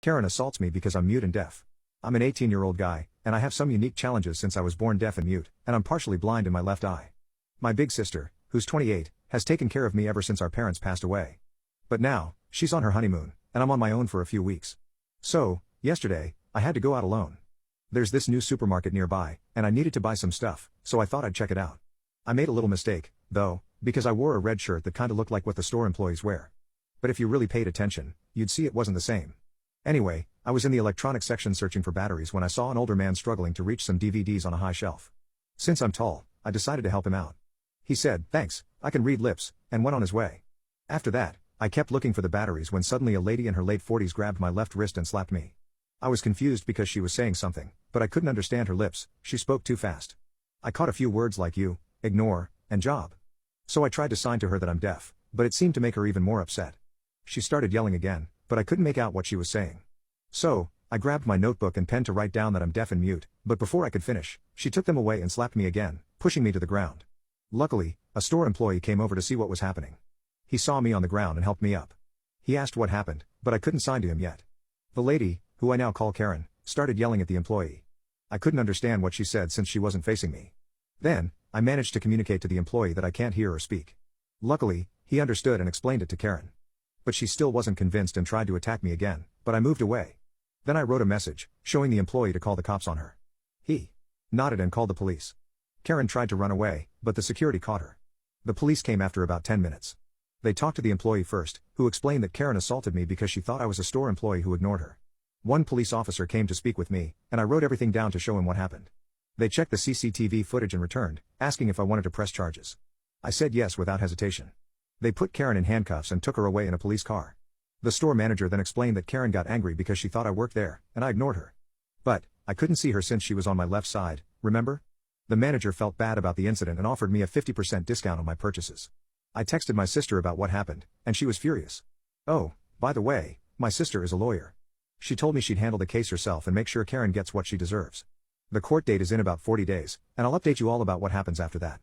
Karren assaults me because I'm mute and deaf. I'm an 18-year-old guy, and I have some unique challenges since I was born deaf and mute, and I'm partially blind in my left eye. My big sister, who's 28, has taken care of me ever since our parents passed away. But now, she's on her honeymoon, and I'm on my own for a few weeks. So, yesterday, I had to go out alone. There's this new supermarket nearby, and I needed to buy some stuff, so I thought I'd check it out. I made a little mistake, though, because I wore a red shirt that kinda looked like what the store employees wear. But if you really paid attention, you'd see it wasn't the same. Anyway, I was in the electronics section searching for batteries when I saw an older man struggling to reach some DVDs on a high shelf. Since I'm tall, I decided to help him out. He said, "Thanks, I can read lips," and went on his way. After that, I kept looking for the batteries when suddenly a lady in her late 40s grabbed my left wrist and slapped me. I was confused because she was saying something, but I couldn't understand her lips. She spoke too fast. I caught a few words like you, ignore, and job. So I tried to sign to her that I'm deaf, but it seemed to make her even more upset. She started yelling again, but I couldn't make out what she was saying. So, I grabbed my notebook and pen to write down that I'm deaf and mute, but before I could finish, she took them away and slapped me again, pushing me to the ground. Luckily, a store employee came over to see what was happening. He saw me on the ground and helped me up. He asked what happened, but I couldn't sign to him yet. The lady, who I now call Karren, started yelling at the employee. I couldn't understand what she said since she wasn't facing me. Then, I managed to communicate to the employee that I can't hear or speak. Luckily, he understood and explained it to Karren. But she still wasn't convinced and tried to attack me again, but I moved away. Then I wrote a message, showing the employee to call the cops on her. He nodded and called the police. Karren tried to run away, but the security caught her. The police came after about 10 minutes. They talked to the employee first, who explained that Karren assaulted me because she thought I was a store employee who ignored her. One police officer came to speak with me, and I wrote everything down to show him what happened. They checked the CCTV footage and returned, asking if I wanted to press charges. I said yes without hesitation. They put Karren in handcuffs and took her away in a police car. The store manager then explained that Karren got angry because she thought I worked there, and I ignored her. But, I couldn't see her since she was on my left side, remember? The manager felt bad about the incident and offered me a 50% discount on my purchases. I texted my sister about what happened, and she was furious. Oh, by the way, my sister is a lawyer. She told me she'd handle the case herself and make sure Karren gets what she deserves. The court date is in about 40 days, and I'll update you all about what happens after that.